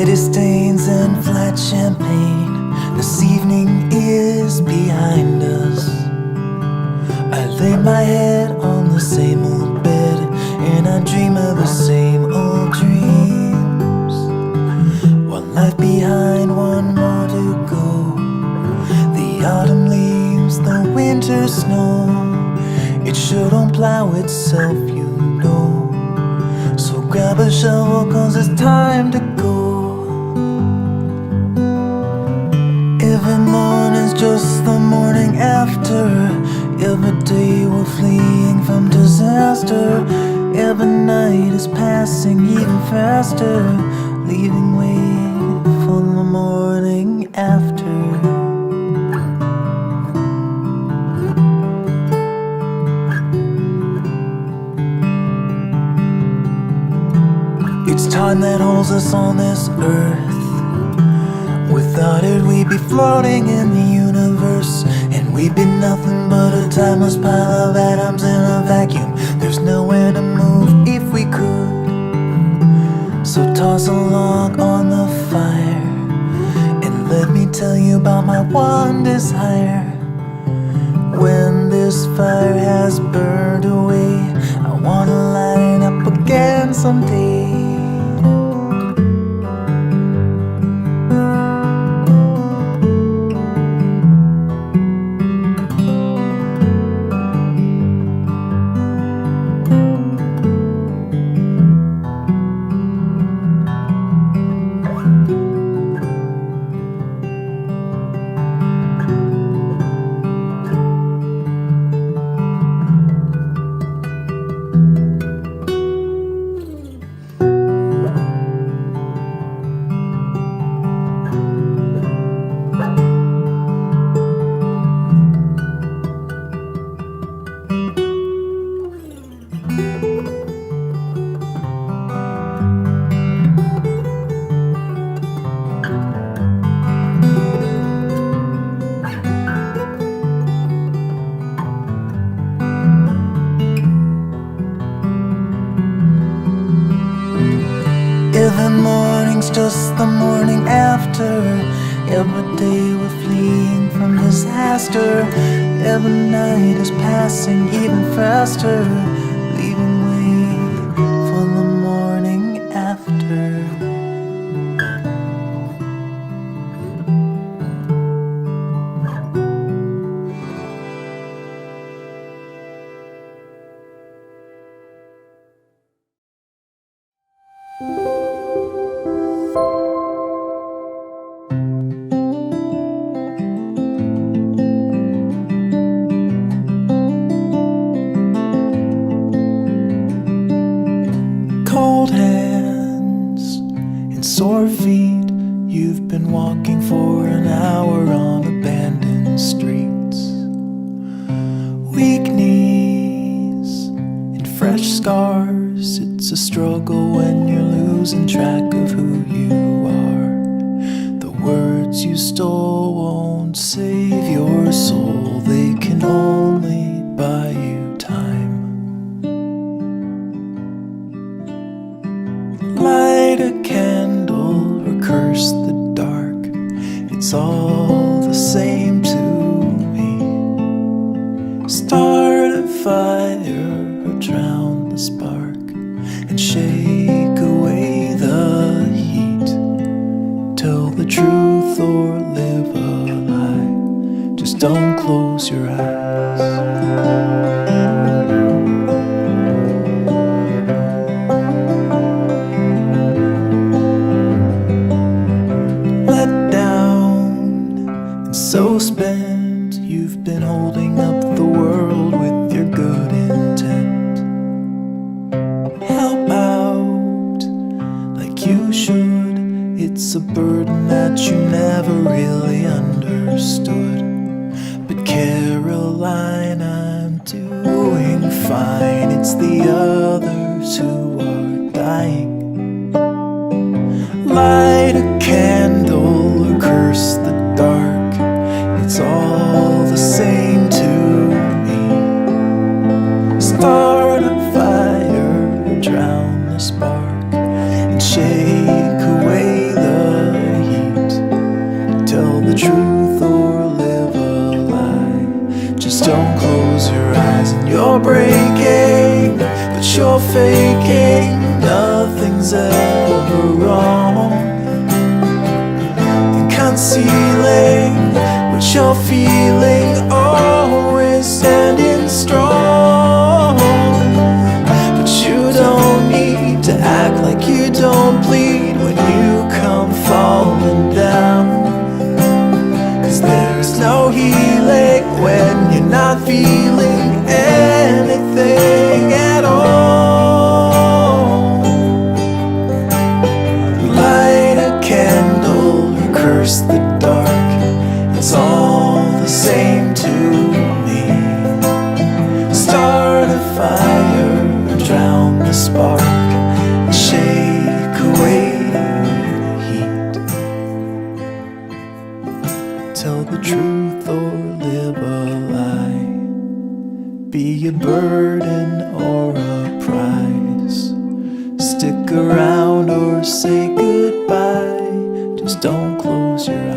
city stains and flat champagne. This evening is behind us. I lay my head on the same old bed and I dream of the same old dreams. One life behind, one more to go. The autumn leaves, the winter snow, it sure don't plow itself, you know. So grab a shovel, cause it's time to go. Every morning's just the morning after. Every day we're fleeing from disaster. Every night is passing even faster, leaving way for the morning after. It's time that holds us on this earth. Without it we'd be floating in the universe, and we'd be nothing but a timeless pile of atoms in a vacuum. There's nowhere to move if we could. So toss a log on the fire and let me tell you about my one desire. When this fire has burned away, I wanna light it up again someday. Every morning's just the morning after. Every day we're fleeing from disaster. Every night is passing even faster, leaving way for the morning after. Cold hands and sore feet. You've been walking for an hour on abandoned streets. Weak knees and fresh scars. It's a struggle when you're losing track of who you are. The words you stole won't save your soul. They can only buy you time. Light a candle or curse the dark. It's all the same to me. Start a fire or drown the spark and shake away the heat. Tell the truth or live a lie. Just don't close your eyes. So spent, you've been holding up the world with your good intent. Help out like you should. It's a burden that you never really understood. But Caroline, I'm doing fine. It's the others who are dying. Light a candle or curse the dark. It's all the same to me. Start a fire, drown the spark, and shake away the Just don't close your eyes and you're breaking, but you're faking. Nothing's ever wrong. And concealing what you're feeling, always standing strong. But you don't need to act like you don't bleed when you come falling down. There's no healing when you're not feeling anything at all. Light a candle or curse the dark, it's all the same to me. Start a fire or drown the spark and shake away. Tell the truth or live a lie. Be a burden or a prize. Stick around or say goodbye. Just don't close your eyes.